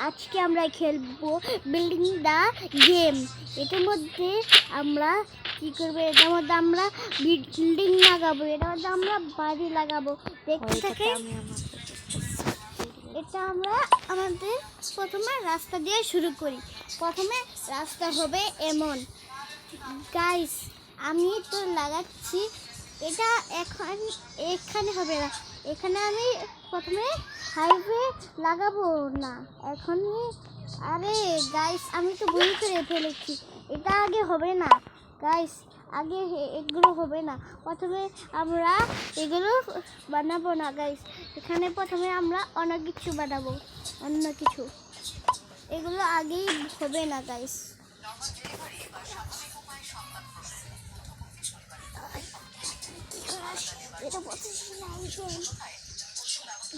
আজকে আমরা খেলবো বিল্ডিং দা গেম। এটার মধ্যে আমরা কি করবো, এটার মধ্যে আমরা বিল্ডিং লাগাবো, এটার মধ্যে আমরা বাড়ি লাগাবো। দেখতে থাকে। এটা আমরা আমাদের প্রথমে রাস্তা দিয়ে শুরু করি। প্রথমে রাস্তা হবে এমন। গাইস, আমি তো লাগাচ্ছি, এটা এখানে হবে না, এখানে আমি প্রথমে হাইওয়ে লাগাবো না এখনই। আরে গাইস, আমি তো ভুল করে ফেলেছি, এটা আগে হবে না গাইস, আগে এগুলো হবে না। প্রথমে আমরা এগুলো বানাবো না গাইস, এখানে প্রথমে আমরা অন্য কিছু বানাবো, অন্য কিছু। এগুলো আগেই হবে না গাইস।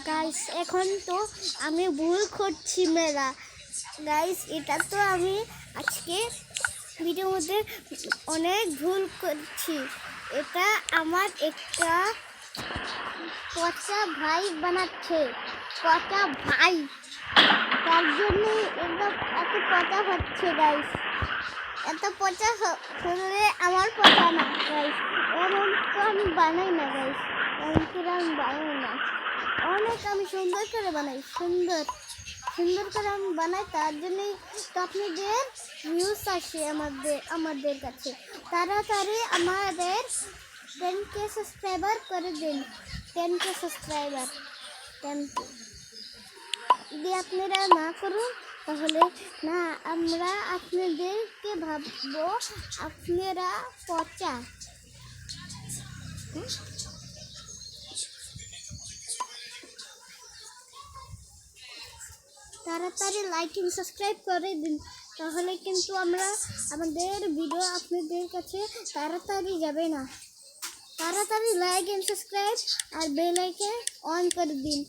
গাইস, এখন তো আমি ভুল করছি মেলা গাইস, এটা তো আমি আজকে ভিডিওর মধ্যে অনেক ভুল করছি। এটা আমার একটা পচা ভাই বানাচ্ছে, পচা ভাই, তার জন্য এত পচা হচ্ছে গাইস। এত পচা হলে আমার পচা না গাইস, এমন তো আমি বানাই না গাইস, এমন করে আমি বানাই না। অনেক আমি সুন্দর করে বানাই, সুন্দর করে আমি বানাই, তার জন্যই তো আপনাদের ভিউজ আসে আমাদের কাছে। তাড়াতাড়ি আমাদের 10K সাবস্ক্রাইবার করে দিন, 10K সাবস্ক্রাইবার। 10K যদি আপনারা না করুন তাহলে না, আমরা আপনাদেরকে ভাববো আপনারা পচা। তাড়াতাড়ি লাইক এবং সাবস্ক্রাইব করে দিন, তাহলে কিন্তু আমাদের ভিডিও আপনাদের কাছে তাড়াতাড়ি যাবে না। তাড়াতাড়ি লাইক এবং সাবস্ক্রাইব আর বেল আইকন অন করে দিন।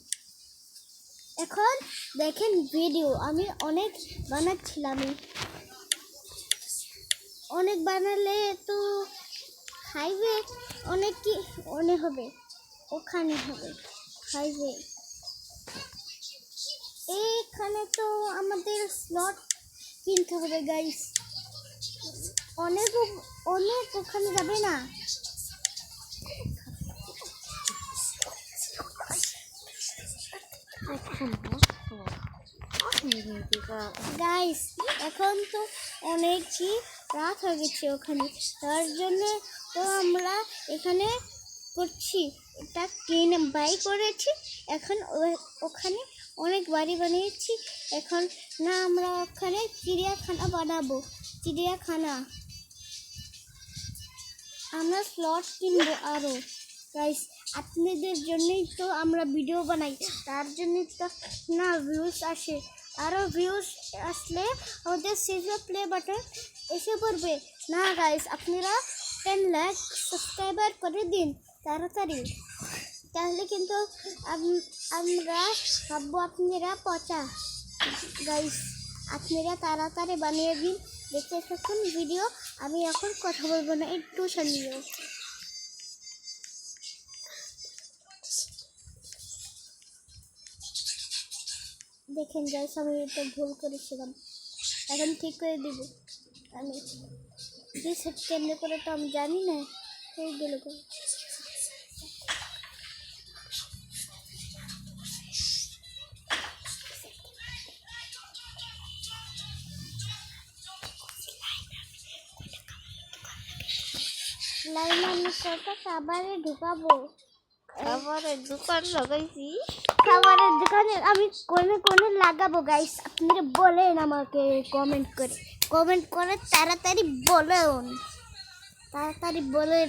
এখন দেখেন ভিডিও, আমি অনেক বানাচ্ছিলাম, অনেক বানালে তো হাইওয়ে অনেক হবে, ওখানে হবে হাইওয়ে। এইখানে তো আমাদের স্লট কিনতে হবে গাইস, অনেক ওখানে যাবে না। গাইস, এখন তো অনেকই রাত হয়ে গেছে ওখানে, তার জন্য তো আমরা এখানে করছি, এটা বাই করেছি। এখন ওখানে অনেক বাড়ি বানিয়েছি। এখন না, আমরা ওখানে চিড়িয়াখানা বানাবো, চিড়িয়াখানা। আমরা স্লট কিনবো আরও গাইস, আপনাদের জন্যই তো আমরা ভিডিও বানাই, তার জন্যই তো না ভিউজ আসে। আরও ভিউজ আসলে আমাদের সিলভার প্লে বাটন এসে পড়বে না গাইস। আপনারা 10 লাখ সাবস্ক্রাইবার করে দিন তাড়াতাড়ি, তাহলে কিন্তু আমরা ভাববো আপনারা পচা গাইস। আপনারা তাড়াতাড়ি বানিয়ে দিন, দেখতে থাকুন ভিডিও। আমি এখন কথা বলবো না, একটু শুনিও। দেখেন গাইস, আমি এটা ভুল করেছিলাম, এখন ঠিক করে দিব। আমি রিসেট কেমনে করে তো আমি জানি না, এইগুলো করে। লাইন আমি কত খাবারে ঢুকাবো, খাবারের দোকান লাগাইছি, খাবারের দোকানে আমি কোনে লাগাবো গাইস, আপনারা বলেন আমাকে কমেন্ট করে তাড়াতাড়ি বলুন, তাড়াতাড়ি বলে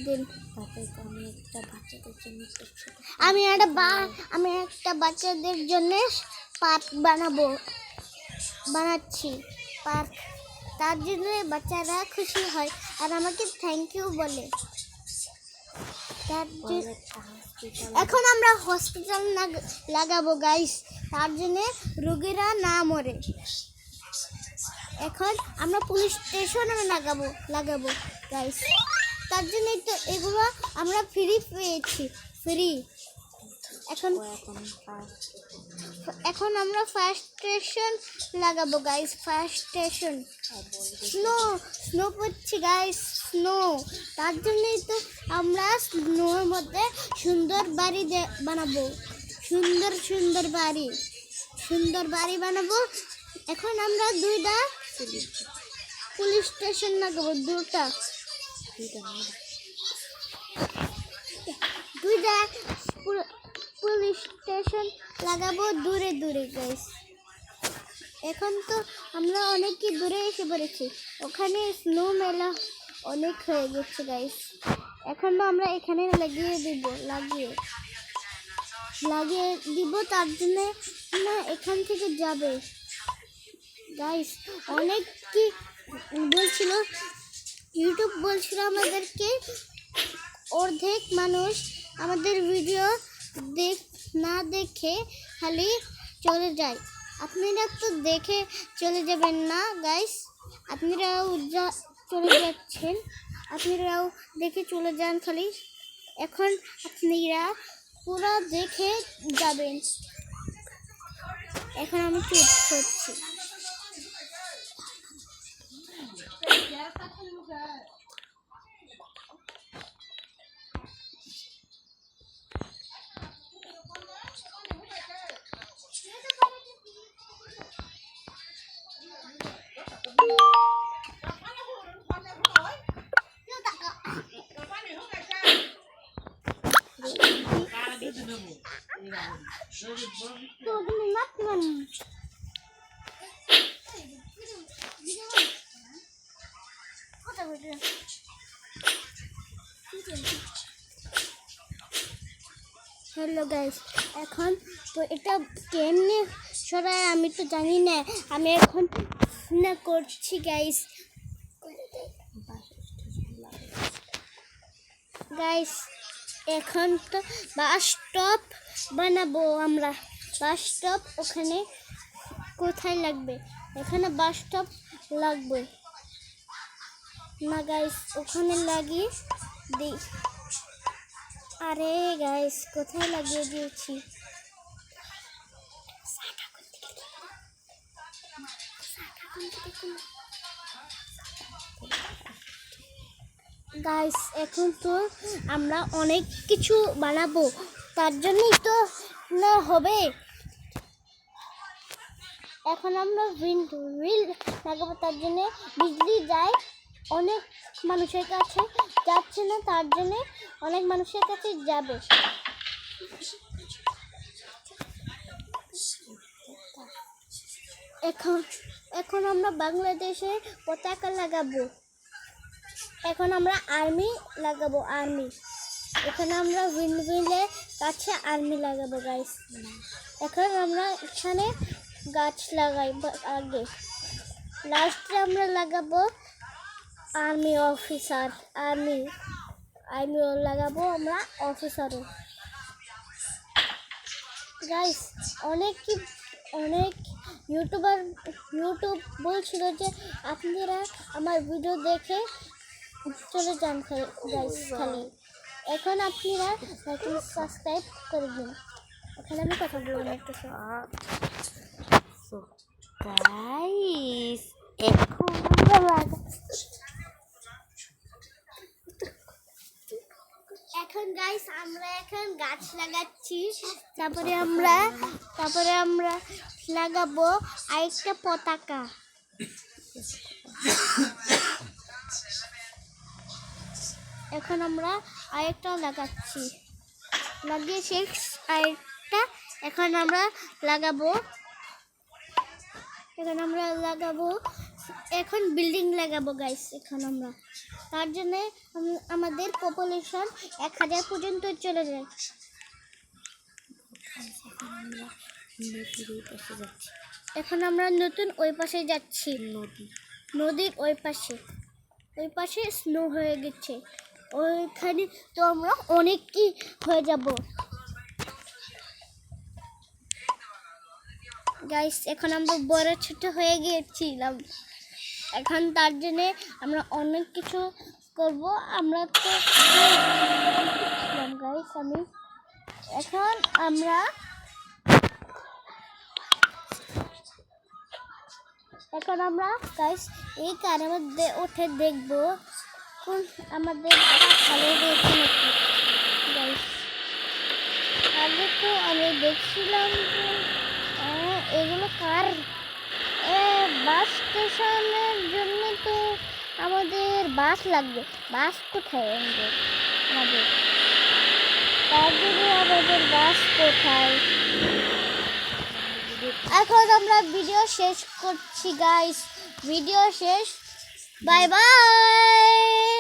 দিন। আমি একটা বাচ্চাদের জন্য পার্ক বানাচ্ছি পার্ক, তার জন্য বাচ্চারা খুশি হয় আর আমাকে থ্যাংক ইউ বলে। এখন আমরা হসপিটাল লাগাবো গাইস, তার জন্য রোগীরা না মরে। এখন আমরা পুলিশ স্টেশন লাগাবো গাইস, তার জন্য তো এগুলো আমরা ফ্রি পেয়েছি, ফ্রি। এখন এখন আমরা ফার্স্ট স্টেশন লাগাবো guys. First station snow snow পড়ছে গাইস, স্নো। তার জন্যই তো আমরা স্নোর মধ্যে সুন্দর বাড়ি বানাবো, সুন্দর সুন্দর বাড়ি বানাবো। এখন আমরা দুইটা পুলিশ স্টেশন লাগাবো, দুইটা পুলিশ স্টেশন লাগাবো দূরে দূরে গাইস। এখন তো আমরা অনেকই দূরে এসে পড়েছি, ওখানে স্নো মেলা অনেক হয়ে গেছে গাইস। এখন আমরা এখানে লাগিয়ে দিব তার জন্য না এখান থেকে যাবে গাইস। অনেক কি বলছিল, ইউটিউব বলছিল আমাদেরকে অর্ধেক মানুষ আমাদের ভিডিও না দেখে খালি চলে যায়। আপনারা তো দেখে চলে যাবেন না গাইস, আপনারাও চলে যাচ্ছেন, আপনারাও দেখে চলে যান খালি। এখন আপনারা পুরো দেখে যাবেন। এখন আমি চুপ করছি। হ্যালো গাইস, এখন তো এটা কেমনে সরাই আমি তো জানি না, আমি এখন না করছি গাইস। এখন তো বাস স্টপ বানাবো আমরা। বাস স্টপ ওখানে কোথায় লাগবে? এখানে বাস স্টপ লাগবে না গাইস, ওখানে লাগিয়ে দিই। আরে গাইস কোথায় লাগিয়ে দিয়েছি? গাইস এখন তো আমরা অনেক কিছু বানাবো, তার জন্যই তো না হবে। এখন আমরা হুইল লাগাবো, তার জন্য বিজলি যায়, অনেক মানুষের কাছে যাচ্ছে না, তার জন্য অনেক মানুষের কাছে যাবে। এখন আমরা বাংলাদেশের পতাকা লাগাবো। এখন আমরা আর্মি লাগাবো, আর্মি। এখানে আমরা হুইলের কাছে আর্মি লাগাবো গাইস। এখন আমরা এখানে গাছ লাগাই, আগে লাস্টে আমরা লাগাবো আর্মি অফিসার, আর্মি লাগাবো আমরা অফিসারও গাইস। অনেক ইউটিউব বলছিল যে আপনারা আমার ভিডিও দেখে চলে যান গাইস খালি। এখন আপনারা সাবস্ক্রাইব করে দিন। এখানে আমি কথা বলবো না একটু গাইস। এখন গাইস আমরা এখন গাছ লাগাচ্ছি, তারপরে আমরা লাগাবো আরেকটা পতাকা। এখন আমরা আরেকটা লাগাচ্ছি, লাগিয়ে শেষ আরেকটা। এখন আমরা লাগাবো, এখন বিল্ডিং লাগাবো গাইস। এখন আমরা তার জন্য আমাদের পপুলেশন 1000 পর্যন্ত চলে যায়। এখন আমরা নতুন ওই পাশে যাচ্ছি, নদীর ওই পাশে স্নো হয়ে গেছে, ওইখানে তো আমরা অনেক কি হয়ে যাব গাইস। এখন আমরা বড় ছোট হয়ে গিয়েছিলাম, এখন তার জন্য আমরা অনেক কিছু করব। আমরা তো গাইস, এখন আমরা এখন আমরা গাইস এই কারের মধ্যে উঠে দেখবো কোন আমাদের ভালো হয়েছে নাকি গাইস। আগে তো আমি দেখছিলাম যে এগুলো কার বাস স্টেশনের জন্য তো আমাদের বাস লাগবে। বাস কোথায় আমাদের তার জন্য আমাদের বাস কোথায়? এখন আমরা ভিডিও শেষ করছি গাইস। ভিডিও শেষ। Bye bye.